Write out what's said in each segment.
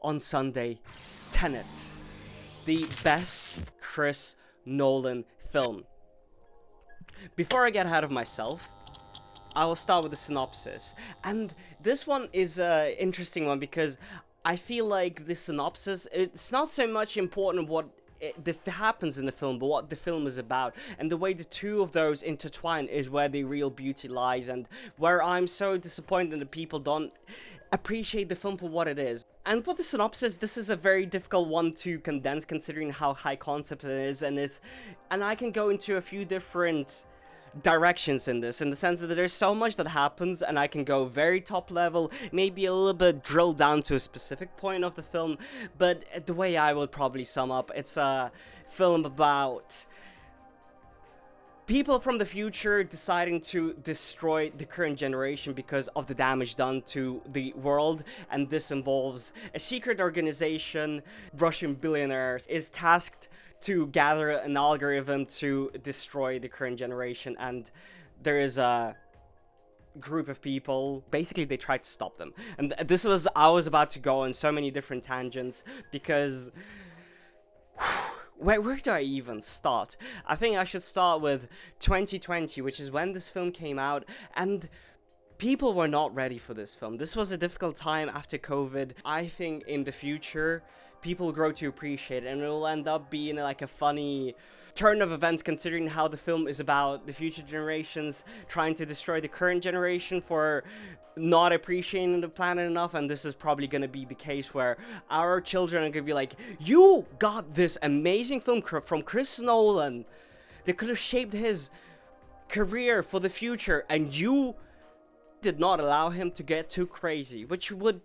on Sunday, Tenet, the best Chris Nolan film. Before I get ahead of myself, I will start with the synopsis. And this one is an interesting one because I feel like the synopsis, it's not so much important what happens in the film, but what the film is about. And the way the two of those intertwine is where the real beauty lies, and where I'm so disappointed that people don't appreciate the film for what it is. And for the synopsis, this is a very difficult one to condense considering how high concept it is, and I can go into a few different directions in this, in the sense that there's so much that happens, and I can go very top level, maybe a little bit drilled down to a specific point of the film, but the way I would probably sum up, it's a film about people from the future deciding to destroy the current generation because of the damage done to the world, and this involves a secret organization. Russian billionaires is tasked to gather an algorithm to destroy the current generation, and there is a group of people, basically they try to stop them. And I was about to go on so many different tangents because where do I even start? I think I should start with 2020, which is when this film came out, and people were not ready for this film. This was a difficult time after COVID. I think in the future, people grow to appreciate it, and it will end up being like a funny turn of events considering how the film is about the future generations trying to destroy the current generation for not appreciating the planet enough. And this is probably going to be the case where our children are going to be like, you got this amazing film from Chris Nolan that could have shaped his career for the future, and you did not allow him to get too crazy. Which would,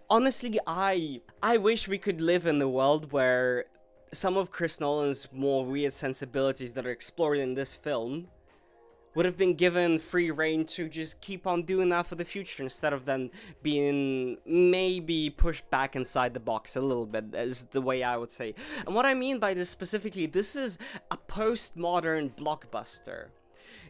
honestly, I wish we could live in a world where some of Chris Nolan's more weird sensibilities that are explored in this film would have been given free reign to just keep on doing that for the future, instead of then being maybe pushed back inside the box a little bit, is the way I would say. And what I mean by this specifically, this is a postmodern blockbuster.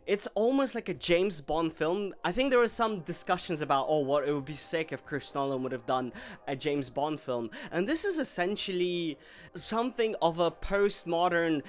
It's almost like a James Bond film. I think there were some discussions about, what it would be sick if Chris Nolan would have done a James Bond film. And this is essentially something of a postmodern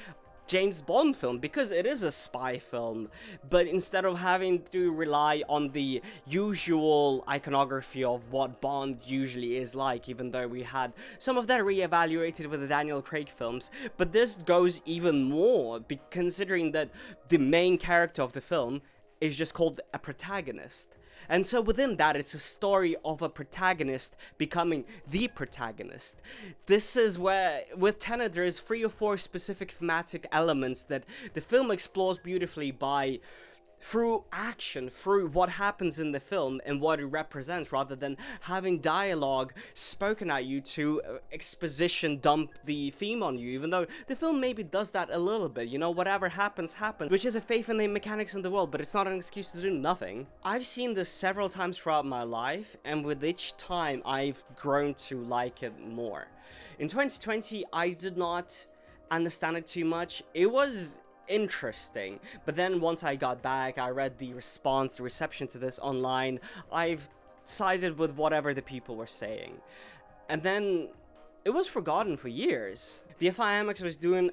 James Bond film, because it is a spy film, but instead of having to rely on the usual iconography of what Bond usually is like, even though we had some of that reevaluated with the Daniel Craig films, but this goes even more, considering that the main character of the film is just called a protagonist. And so within that, it's a story of a protagonist becoming the protagonist. This is where, with Tenet, there is 3 or 4 specific thematic elements that the film explores beautifully through action, through what happens in the film and what it represents, rather than having dialogue spoken at you to exposition dump the theme on you, even though the film maybe does that a little bit, whatever happens, which is a faith in the mechanics in the world, but it's not an excuse to do nothing. I've seen this several times throughout my life, and with each time, I've grown to like it more. In 2020, I did not understand it too much. It was interesting, but then once I got back, I read the reception to this online, I've sided with whatever the people were saying, and then it was forgotten for years. BFI IMAX was doing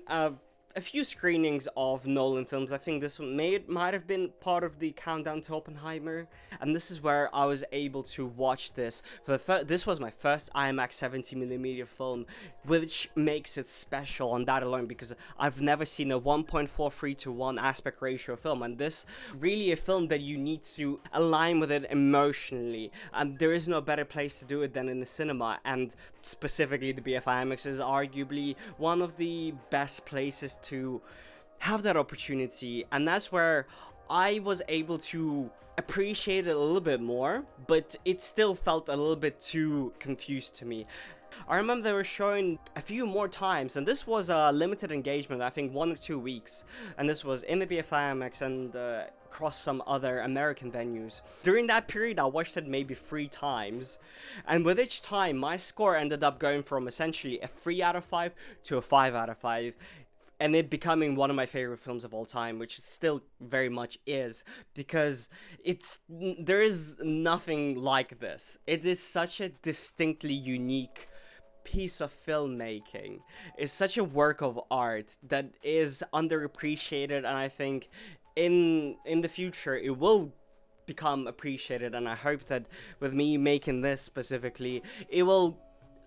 a few screenings of Nolan films. I think this one might have been part of the countdown to Oppenheimer, and this is where I was able to watch this for this was my first IMAX 70mm film, which makes it special on that alone, because I've never seen a 1.43:1 aspect ratio film, and this really a film that you need to align with it emotionally, and there is no better place to do it than in the cinema, and specifically the BFI IMAX is arguably one of the best places to have that opportunity, and that's where I was able to appreciate it a little bit more, but it still felt a little bit too confused to me. I remember they were showing a few more times, and this was a limited engagement, I think 1 or 2 weeks, and this was in the BFI IMAX and across some other American venues. During that period, I watched it maybe 3 times, and with each time, my score ended up going from essentially a 3 out of 5 to a 5 out of 5, and it becoming one of my favorite films of all time, which it still very much is, because there is nothing like this. It is such a distinctly unique piece of filmmaking, is such a work of art that is underappreciated, and I think in the future it will become appreciated. And I hope that with me making this specifically, it will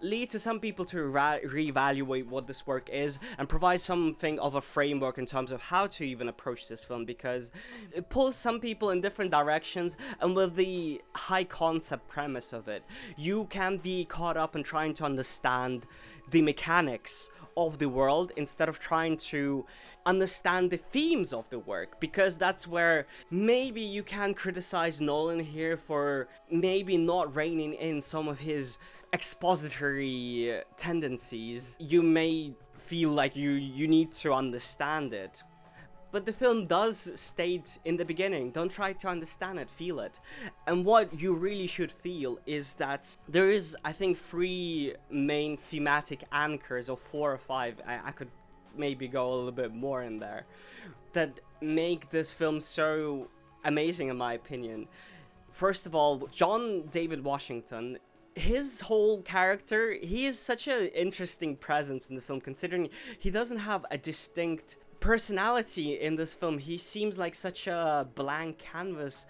lead to some people to reevaluate what this work is and provide something of a framework in terms of how to even approach this film, because it pulls some people in different directions. And with the high concept premise of it, you can be caught up in trying to understand the mechanics of the world instead of trying to understand the themes of the work, because that's where maybe you can criticize Nolan here for maybe not reining in some of his expository tendencies. You may feel like you need to understand it, but the film does state in the beginning, don't try to understand it, feel it. And what you really should feel is that there is, I think, 3 main thematic anchors, or 4 or 5, I could maybe go a little bit more in there, that make this film so amazing in my opinion. First of all, John David Washington, his whole character, he is such an interesting presence in the film, considering he doesn't have a distinct personality in this film. He seems like such a blank canvas,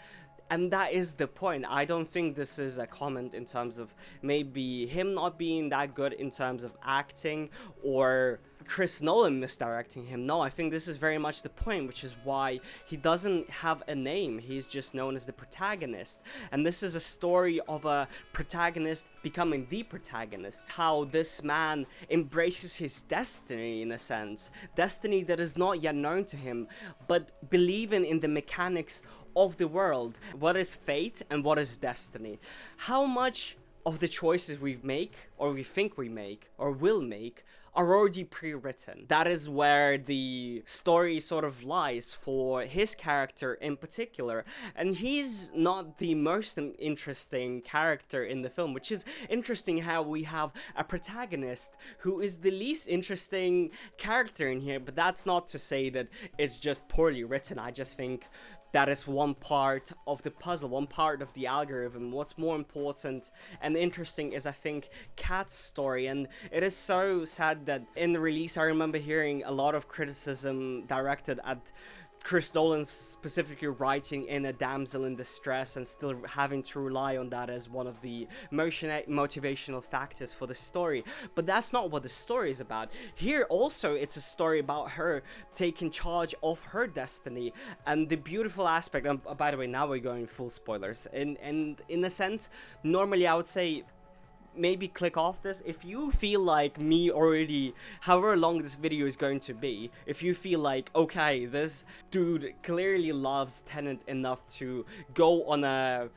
and that is the point. I don't think this is a comment in terms of maybe him not being that good in terms of acting, or Chris Nolan misdirecting him. No, I think this is very much the point, which is why he doesn't have a name. He's just known as the protagonist. And this is a story of a protagonist becoming the protagonist. How this man embraces his destiny, in a sense. Destiny that is not yet known to him, but believing in the mechanics of the world. What is fate and what is destiny? How much of the choices we make, or we think we make, or will make, are already pre-written. That is where the story sort of lies for his character in particular. And he's not the most interesting character in the film, which is interesting how we have a protagonist who is the least interesting character in here. But that's not to say that it's just poorly written. I just think that is one part of the puzzle, one part of the algorithm. What's more important and interesting is, I think, Kat's story. And it is so sad that in the release, I remember hearing a lot of criticism directed at Chris Nolan specifically writing in a damsel in distress and still having to rely on that as one of the motivational factors for the story. But that's not what the story is about. Here also, it's a story about her taking charge of her destiny, and the beautiful aspect, and by the way, now we're going full spoilers, and in a sense, normally I would say maybe click off this if you feel like me already, however long this video is going to be, if you feel like, okay, this dude clearly loves Tenet enough to go on a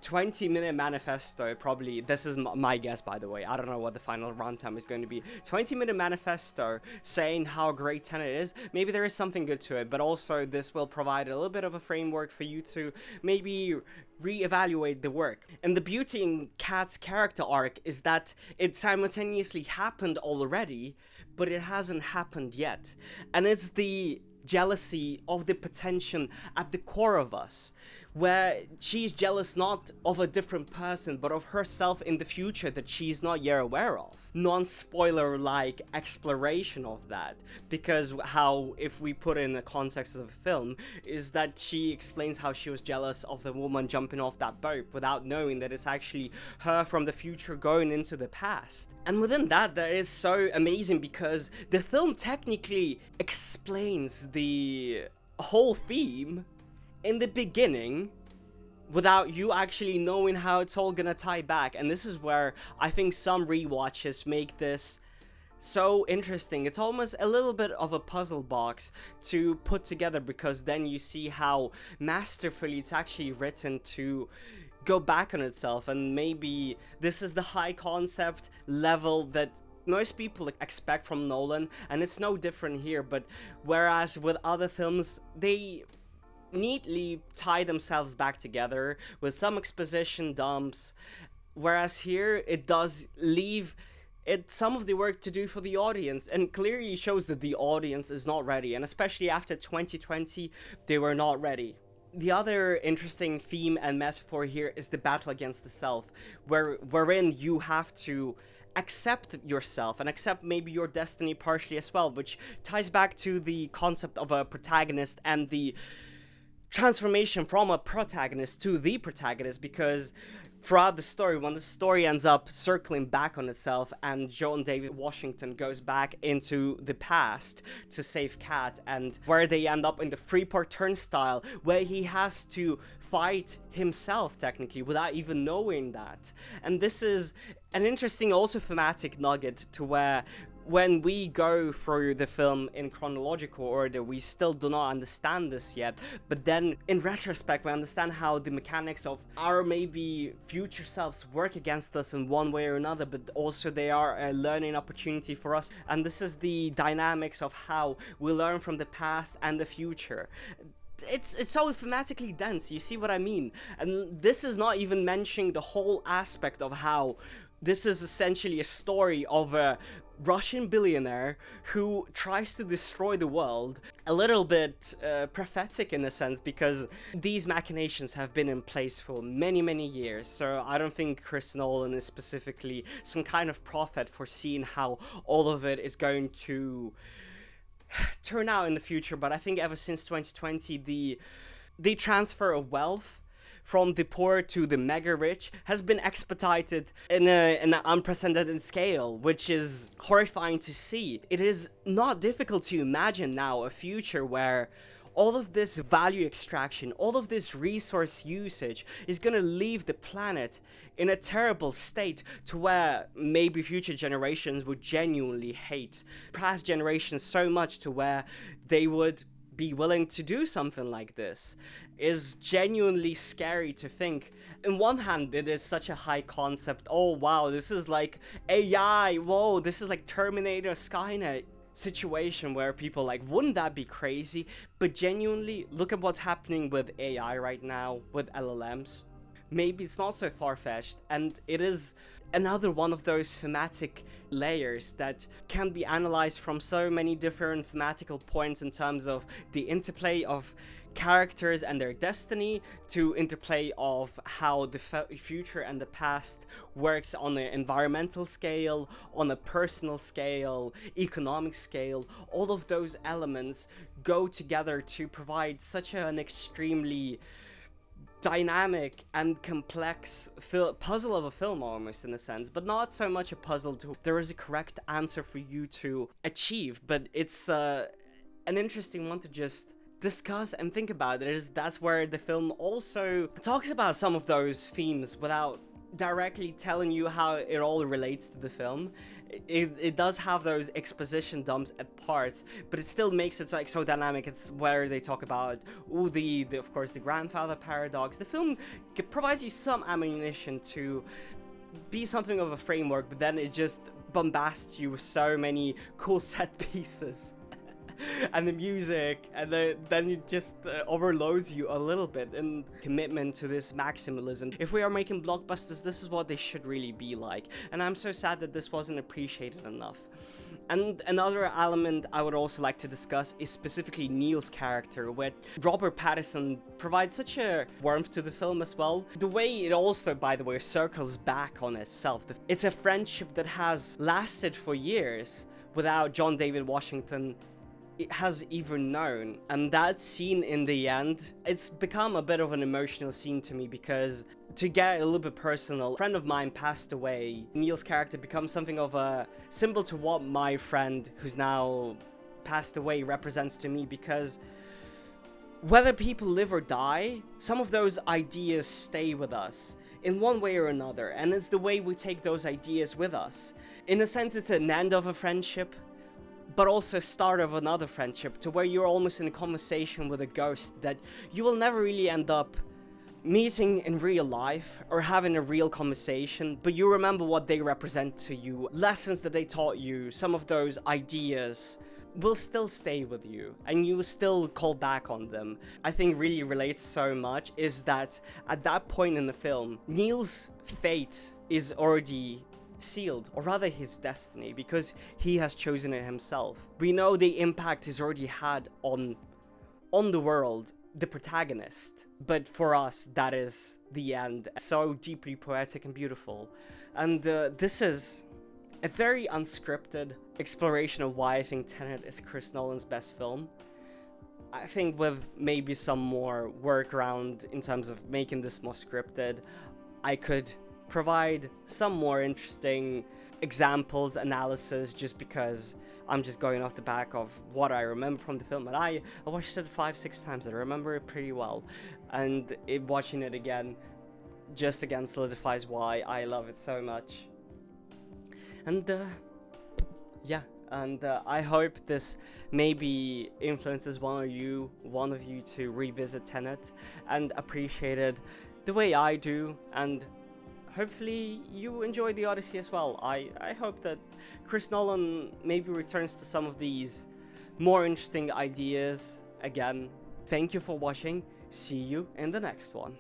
20-minute manifesto, probably, this is my guess by the way, I don't know what the final runtime is going to be, 20-minute manifesto saying how great Tenet is. Maybe there is something good to it, but also this will provide a little bit of a framework for you to maybe reevaluate the work. And the beauty in Kat's character arc is that it simultaneously happened already, but it hasn't happened yet. And it's the jealousy of the potential at the core of us, where she's jealous not of a different person, but of herself in the future that she's not yet aware of. Non-spoiler like exploration of that, because how, if we put it in the context of the film, is that she explains how she was jealous of the woman jumping off that boat without knowing that it's actually her from the future going into the past. And within that is so amazing, because the film technically explains the whole theme in the beginning without you actually knowing how it's all gonna tie back. And this is where I think some rewatches make this so interesting. It's almost a little bit of a puzzle box to put together, because then you see how masterfully it's actually written to go back on itself. And maybe this is the high concept level that most people expect from Nolan, and it's no different here. But whereas with other films, they neatly tie themselves back together with some exposition dumps, whereas here it does leave it some of the work to do for the audience, and clearly shows that the audience is not ready, and especially after 2020 they were not ready. The other interesting theme and metaphor here is the battle against the self, wherein you have to accept yourself and accept maybe your destiny partially as well, which ties back to the concept of a protagonist and the transformation from a protagonist to the protagonist, because throughout the story, when the story ends up circling back on itself and John David Washington goes back into the past to save Kat, and where they end up in the Freeport Turnstile, where he has to fight himself technically without even knowing that. And this is an interesting also thematic nugget to where when we go through the film in chronological order, we still do not understand this yet, but then in retrospect we understand how the mechanics of our maybe future selves work against us in one way or another, but also they are a learning opportunity for us. And this is the dynamics of how we learn from the past and the future. It's so thematically dense, you see what I mean? And this is not even mentioning the whole aspect of how this is essentially a story of a Russian billionaire who tries to destroy the world. A little bit prophetic in a sense, because these machinations have been in place for many years, so I don't think Chris Nolan is specifically some kind of prophet for seeing how all of it is going to turn out in the future. But I think ever since 2020, the transfer of wealth from the poor to the mega rich has been expedited in an unprecedented scale, which is horrifying to see. It is not difficult to imagine now a future where all of this value extraction, all of this resource usage is gonna leave the planet in a terrible state to where maybe future generations would genuinely hate past generations so much to where they would be willing to do something like this. Is genuinely scary to think. In one hand, it is such a high concept. Oh wow, this is like AI, whoa, this is like Terminator, Skynet situation where people like, wouldn't that be crazy? But genuinely, look at what's happening with AI right now, with LLMs. Maybe it's not so far-fetched, and it is another one of those thematic layers that can be analyzed from so many different thematical points in terms of the interplay of characters and their destiny, to interplay of how the future and the past works on an environmental scale, on a personal scale, economic scale. All of those elements go together to provide such an extremely dynamic and complex puzzle of a film, almost, in a sense, but not so much a puzzle to there is a correct answer for you to achieve, but it's an interesting one to just discuss and think about. That's where the film also talks about some of those themes without directly telling you how it all relates to the film. It does have those exposition dumps at parts, but it still makes it so dynamic. It's where they talk about of course the grandfather paradox. The film provides you some ammunition to be something of a framework, but then it just bombasts you with so many cool set pieces and the music, and then it just overloads you a little bit in commitment to this maximalism. If we are making blockbusters, this is what they should really be like, and I'm so sad that this wasn't appreciated enough. And another element I would also like to discuss is specifically Neil's character, where Robert Pattinson provides such a warmth to the film as well. The way it also, by the way, circles back on itself. It's a friendship that has lasted for years without John David Washington it has even known. And that scene in the end, it's become a bit of an emotional scene to me, because to get a little bit personal, a friend of mine passed away. Neil's character becomes something of a symbol to what my friend who's now passed away represents to me, because whether people live or die, some of those ideas stay with us in one way or another, and it's the way we take those ideas with us. In a sense, it's an end of a friendship, but also start of another friendship, to where you're almost in a conversation with a ghost that you will never really end up meeting in real life or having a real conversation, but you remember what they represent to you, lessons that they taught you, some of those ideas will still stay with you, and you will still call back on them. I think really relates so much is that at that point in the film, Neil's fate is already sealed, or rather his destiny, because he has chosen it himself. We know the impact he's already had on the world, the protagonist, but for us that is the end. So deeply poetic and beautiful. And this is a very unscripted exploration of why I think Tenet is Chris Nolan's best film. I think with maybe some more workaround in terms of making this more scripted, I could provide some more interesting examples, analysis, just because I'm just going off the back of what I remember from the film. And I watched it 5-6 times, I remember it pretty well. And watching it again just again solidifies why I love it so much. And yeah, and I hope this maybe influences one of you to revisit Tenet and appreciate it the way I do, and hopefully you enjoy the Odyssey as well. I hope that Chris Nolan maybe returns to some of these more interesting ideas again. Thank you for watching. See you in the next one.